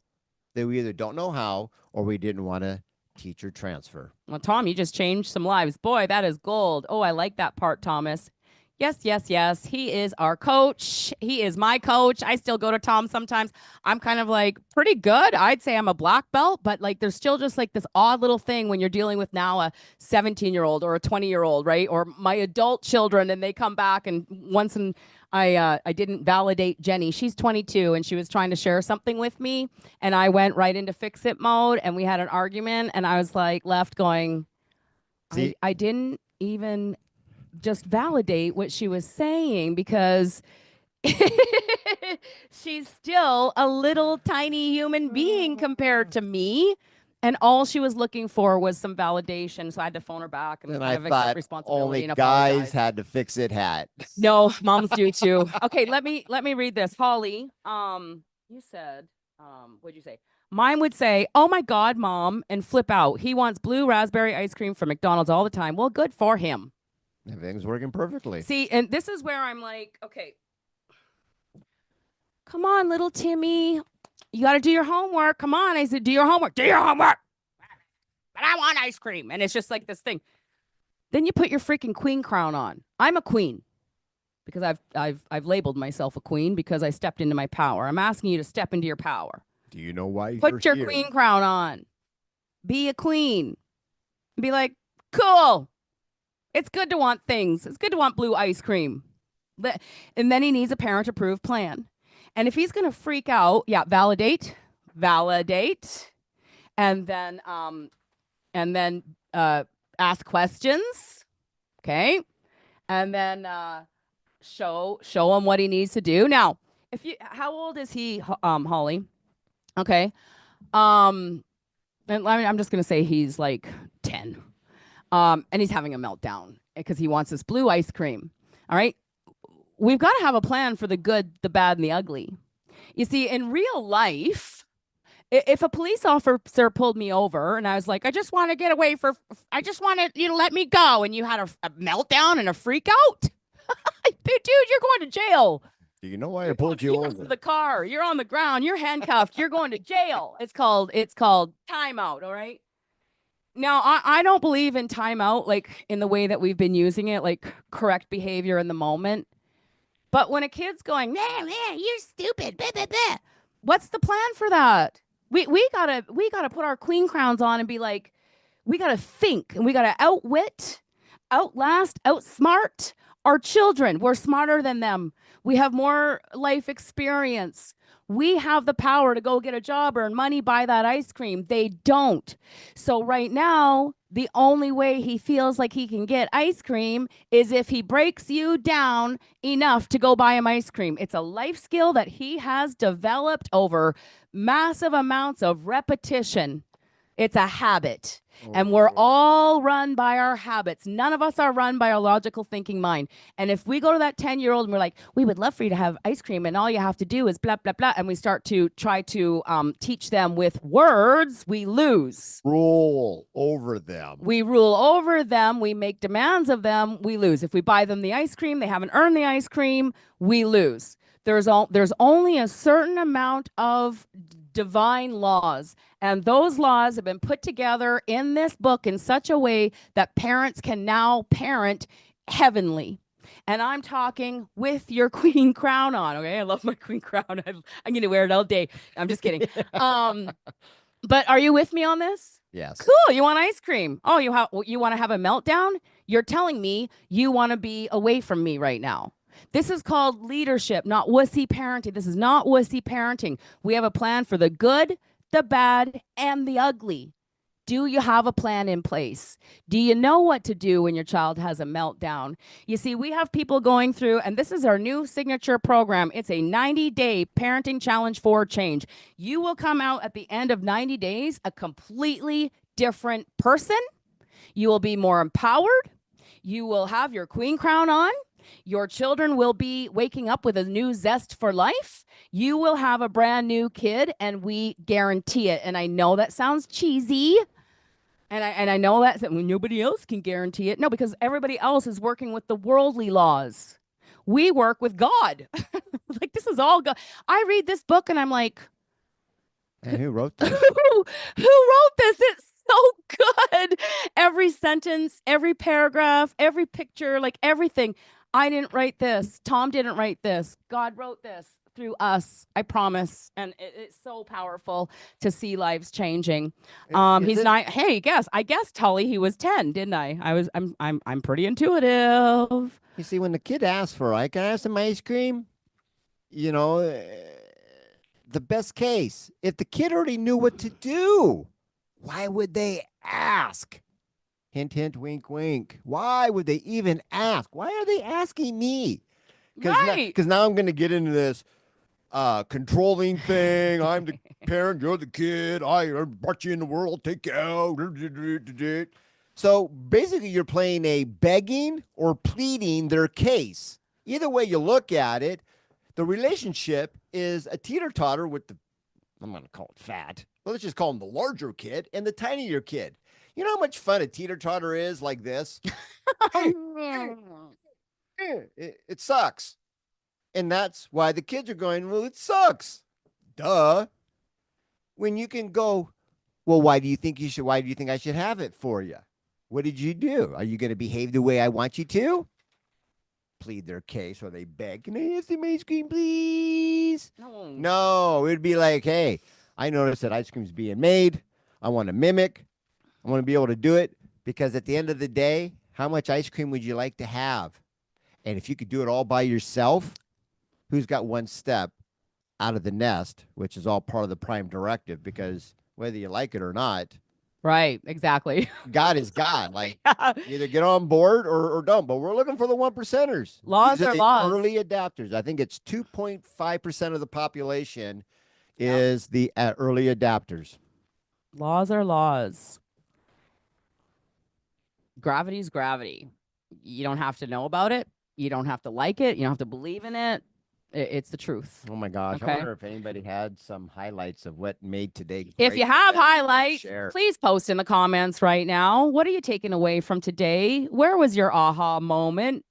that we either don't know how or we didn't want to teach or transfer. Well, Tom, you just changed some lives. Boy, that is gold. Oh, I like that part, Thomas. Yes, yes, yes. He is our coach. He is my coach. I still go to Tom sometimes. I'm kind of like pretty good. I'd say I'm a black belt, but like there's still just like this odd little thing when you're dealing with now a 17-year-old or a 20-year-old, right? Or my adult children, and they come back and I didn't validate Jenny. She's 22 and she was trying to share something with me, and I went right into fix it mode and we had an argument, and I was like left going, I didn't even just validate what she was saying because she's still a little tiny human being compared to me. And all she was looking for was some validation. So I had to phone her back and I kind of thought accept responsibility only and guys apologize. had to fix it hat. No, moms do too. Okay, let me read this. Holly, you said, what'd you say? Mine would say, "Oh my God, mom," and flip out. He wants blue raspberry ice cream from McDonald's all the time. Well, good for him. Everything's working perfectly. See, and this is where I'm like, okay, come on, little Timmy. You got to do your homework. Come on. I said, do your homework. Do your homework. But I want ice cream. And it's just like this thing. Then you put your freaking queen crown on. I'm a queen. because I've labeled myself a queen because I stepped into my power. I'm asking you to step into your power. Do you know why you're Put your here? queen crown on. Be a queen. Be like, cool. It's good to want things. It's good to want blue ice cream. And then he needs a parent approved plan. And if he's going to freak out, yeah, validate, validate, and then ask questions, okay? And then show him what he needs to do. Now, if you how old is he, Holly? Okay. Um and I'm just going to say he's like 10. And he's having a meltdown because he wants this blue ice cream. All right? We've got to have a plan for the good, the bad, and the ugly. You see, in real life, if a police officer pulled me over and I was like, I just want to get away I just want you to let me go, and you had a meltdown and a freak out, dude, you're going to jail. Do you know why I pulled you over? The car, you're on the ground, you're handcuffed, you're going to jail. It's called timeout. All right. Now, I don't believe in timeout like in the way that we've been using it, like correct behavior in the moment. But when a kid's going, man, you're stupid, blah, blah, blah, what's the plan for that? We gotta put our queen crowns on and be like, we gotta think and we gotta outwit, outlast, outsmart our children. We're smarter than them. We have more life experience. We have the power to go get a job, earn money, buy that ice cream. They don't. So right now, the only way he feels like he can get ice cream is if he breaks you down enough to go buy him ice cream. It's a life skill that he has developed over massive amounts of repetition. It's a habit. And we're all run by our habits. None of us are run by our logical thinking mind. And if we go to that 10-year-old and we're like, we would love for you to have ice cream, and all you have to do is blah, blah, blah, and we start to try to teach them with words, we lose. Rule over them. We rule over them. We make demands of them. We lose. If we buy them the ice cream, they haven't earned the ice cream, we lose. There's only a certain amount of divine laws. And those laws have been put together in this book in such a way that parents can now parent heavenly. And I'm talking with your queen crown on. Okay. I love my queen crown. I'm going to wear it all day. I'm just kidding. But are you with me on this? Yes. Cool. You want ice cream? Oh, you want to have a meltdown? You're telling me you want to be away from me right now. This is called leadership, not wussy parenting. This is not wussy parenting. We have a plan for the good, the bad, and the ugly. Do you have a plan in place? Do you know what to do when your child has a meltdown? You see, we have people going through, and this is our new signature program. It's a 90-day parenting challenge for change. You will come out at the end of 90 days a completely different person. You will be more empowered. You will have your queen crown on. Your children will be waking up with a new zest for life. You will have a brand new kid, and we guarantee it. And I know that sounds cheesy. And I know that nobody else can guarantee it. No, because everybody else is working with the worldly laws. We work with God. Like, this is all God. I read this book and I'm like, and who wrote this? who wrote this? It's so good. Every sentence, every paragraph, every picture, like everything. I didn't write this. Tom didn't write this. God wrote this through us. I promise. And it's so powerful to see lives changing. He's not. Hey, guess. I guessed Tully. He was 10, didn't I? I'm pretty intuitive. You see, when the kid asks for, can I have some ice cream? You know, the best case, if the kid already knew what to do, why would they ask? Hint, hint, wink, wink. Why would they even ask? Why are they asking me? Because now I'm going to get into this controlling thing. I'm the parent, you're the kid. I brought you in the world, take you out. So basically, you're playing a begging or pleading their case. Either way you look at it, the relationship is a teeter-totter with I'm going to call it fat. Well, let's just call him the larger kid and the tinier kid. You know how much fun a teeter-totter is like this? It sucks. And that's why the kids are going, well, it sucks. Duh. When you can go, well, why do you think I should have it for you? What did you do? Are you going to behave the way I want you to? plead their case or they beg, can I have some ice cream, please? No. No, it'd be like, hey, I noticed that ice cream's being made. I want to mimic. I want to be able to do it because at the end of the day, how much ice cream would you like to have? And if you could do it all by yourself, who's got one step out of the nest, which is all part of the prime directive, because whether you like it or not, Right, exactly. God is God. Like, either get on board or don't. But we're looking for the one percenters. Laws These are are the laws. early adapters. I think it's 2.5% of the population is the early adapters. Laws are laws. Gravity's gravity. You don't have to know about it. You don't have to like it. You don't have to believe in it. It's the truth. Oh my gosh. I Okay. wonder if anybody had some highlights of what made today great. If you have highlights, share. please post in the comments right now. What are you taking away from today? Where was your aha moment?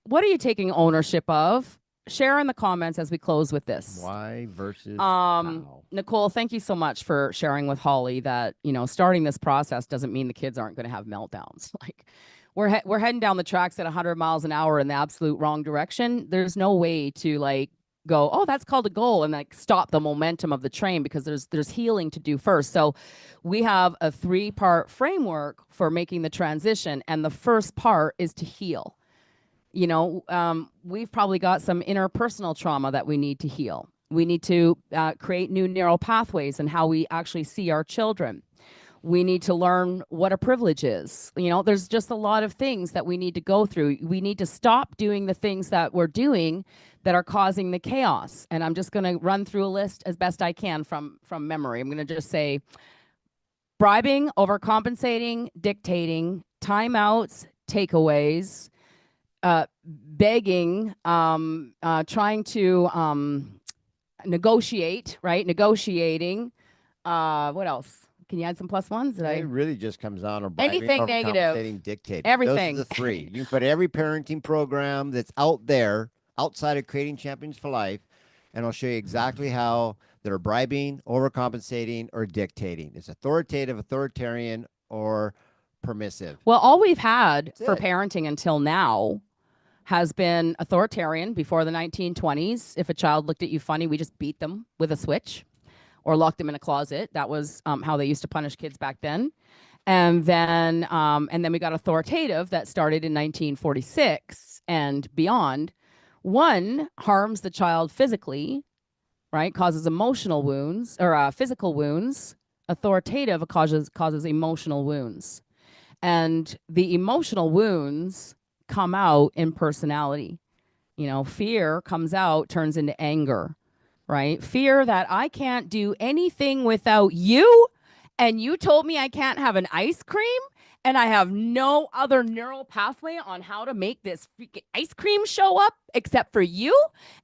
What are you taking ownership of? Share in the comments as we close with this. Why versus how? Nicole, thank you so much for sharing with Holly that, starting this process doesn't mean the kids aren't going to have meltdowns. Like, we're heading down the tracks at 100 miles an hour in the absolute wrong direction. There's no way to go, oh, that's called a goal, and stop the momentum of the train, because there's healing to do first. So we have a 3-part framework for making the transition, and the first part is to heal. We've probably got some interpersonal trauma that we need to heal. We need to create new neural pathways and how we actually see our children. We need to learn what a privilege is. There's just a lot of things that we need to go through. We need to stop doing the things that we're doing that are causing the chaos. And I'm just going to run through a list as best I can from memory. I'm going to just say bribing, overcompensating, dictating, timeouts, takeaways, begging, trying to negotiate, right? Negotiating. What else? Can you add some plus ones? It really just comes down to anything negative, dictating. everything. Those are the 3. You can put every parenting program that's out there outside of Creating Champions for Life, and I'll show you exactly how they're bribing, overcompensating, or dictating. It's authoritative, authoritarian, or permissive. Well, all we've had for parenting until now has been authoritarian. Before the 1920s, if a child looked at you funny, we just beat them with a switch or locked them in a closet. That was how they used to punish kids back then. And then we got authoritative that started in 1946 and beyond. One harms the child physically, right? Causes emotional wounds or physical wounds. Authoritative causes emotional wounds. And the emotional wounds come out in personality. Fear comes out, turns into anger, right? Fear that I can't do anything without you, and you told me I can't have an ice cream, and I have no other neural pathway on how to make this freaking ice cream show up except for you,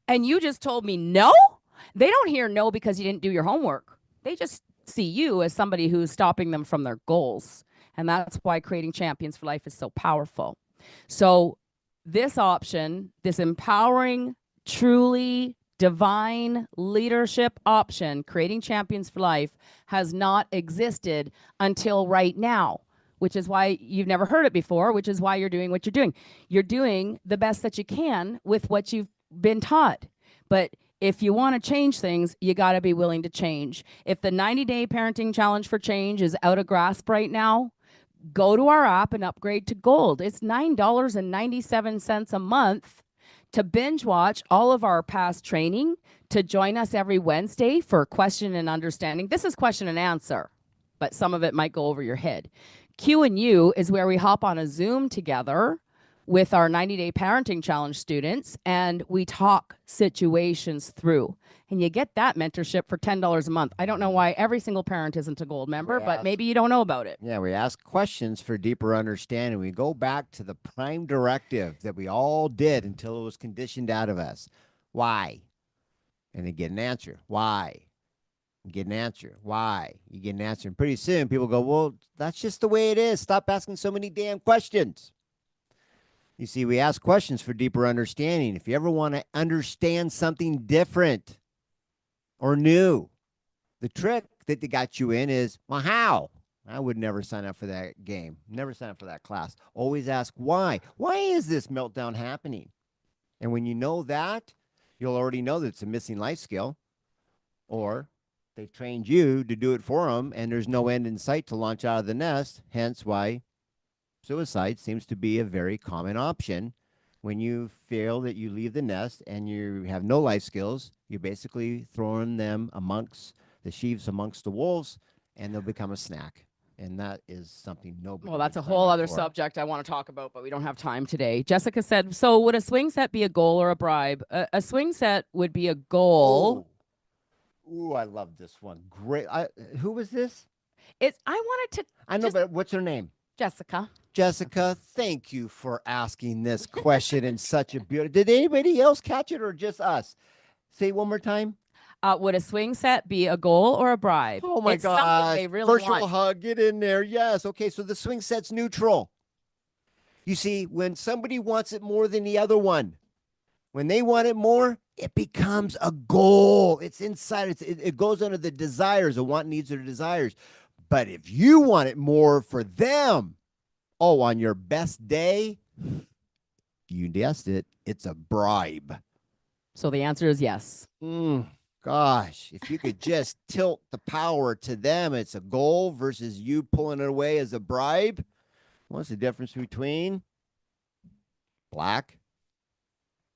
and you just told me no. They don't hear no because you didn't do your homework. They just see you as somebody who's stopping them from their goals. And that's why Creating Champions for Life is so powerful. So this option, this empowering, truly divine leadership option, Creating Champions for Life, has not existed until right now, which is why you've never heard it before, which is why you're doing what you're doing. You're doing the best that you can with what you've been taught. But if you want to change things, you got to be willing to change. If the 90-day parenting challenge for change is out of grasp right now, go to our app and upgrade to gold. It's $9.97 a month to binge watch all of our past training, to join us every Wednesday for question and understanding. This is question and answer, but some of it might go over your head. Q&U is where we hop on a Zoom together with our 90-day parenting challenge students, and we talk situations through. And you get that mentorship for $10 a month. I don't know why every single parent isn't a gold member, but maybe you don't know about it. Yeah, we ask questions for deeper understanding. We go back to the prime directive that we all did until it was conditioned out of us. Why? And they get an answer. Why? You get an answer. Why? You get an answer. And pretty soon people go, well, that's just the way it is. Stop asking so many damn questions. You see, we ask questions for deeper understanding. If you ever want to understand something different or new, the trick that they got you in is, well, how? I would never sign up for that game. Never sign up for that class. Always ask why. Why is this meltdown happening? And when you know that, you'll already know that it's a missing life skill, or they've trained you to do it for them, and there's no end in sight to launch out of the nest. Hence why suicide seems to be a very common option. When you feel that you leave the nest and you have no life skills, you're basically throwing them amongst the sheaves, amongst the wolves, and they'll become a snack. And that is something nobody. Well, that's a would sign whole up other for. subject I want to talk about, but we don't have time today. Jessica said, so would a swing set be a goal or a bribe? A swing set would be a goal. Ooh, I love this one. Great. Who was this? I wanted to. I know, but what's her name? Jessica. Jessica, thank you for asking this question in such a beautiful. Did anybody else catch it or just us? Say it one more time. Would a swing set be a goal or a bribe? Oh my gosh. They really Virtual want. hug, get in there. Yes. Okay, so the swing set's neutral. You see, when somebody wants it more than the other one, when they want it more, it becomes a goal. It's inside. It goes under the desires, the want, needs, or desires. But if you want it more for them, oh, on your best day, you guessed it, it's a bribe. So the answer is yes. Gosh, if you could just tilt the power to them, it's a goal versus you pulling it away as a bribe. What's the difference between black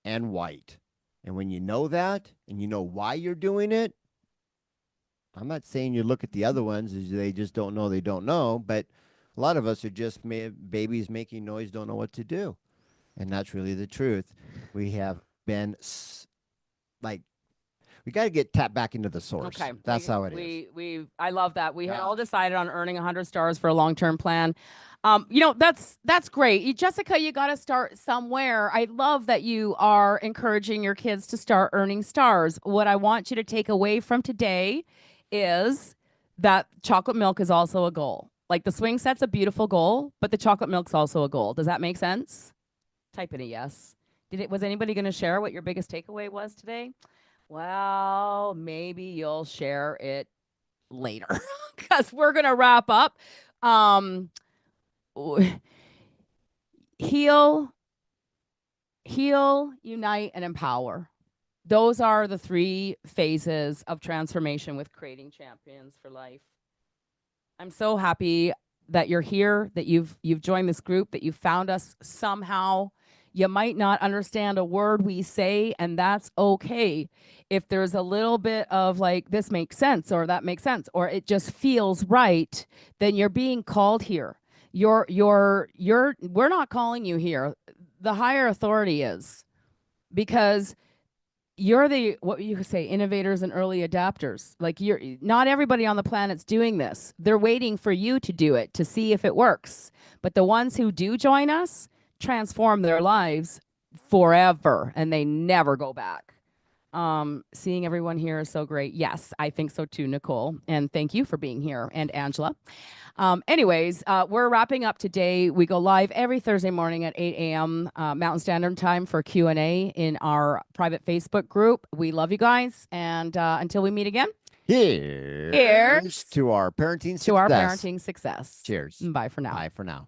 and white? And when you know that and you know why you're doing it, I'm not saying you look at the other ones as they just don't know, they don't know, but a lot of us are just babies making noise, don't know what to do. And that's really the truth. We have been we got to get tapped back into the source. Okay. That's how it is. I love that. We had all decided on earning 100 stars for a long-term plan. That's great. Jessica, you got to start somewhere. I love that you are encouraging your kids to start earning stars. What I want you to take away from today is that chocolate milk is also a goal. Like the swing set's a beautiful goal, but the chocolate milk's also a goal. Does that make sense? Type in a yes. Was anybody going to share what your biggest takeaway was today? Well, maybe you'll share it later because we're going to wrap up. Heal, unite, and empower. Those are the 3 phases of transformation with Creating Champions for Life. I'm so happy that you're here, that you've joined this group, that you found us somehow. You might not understand a word we say, and that's okay. If there's a little bit of like, this makes sense, or that makes sense, or it just feels right, then you're being called here. We're not calling you here. The higher authority is, because you're what you could say, innovators and early adapters. Like, not everybody on the planet's doing this. They're waiting for you to do it to see if it works. But the ones who do join us transform their lives forever, and they never go back. Seeing everyone here is so great. Yes, I think so too, Nicole. And thank you for being here, and Angela. Anyways, we're wrapping up today. We go live every Thursday morning at 8 a.m. Mountain Standard Time for Q&A in our private Facebook group. We love you guys. And until we meet again, here's to our parenting success. To our parenting success. Cheers. Bye for now. Bye for now.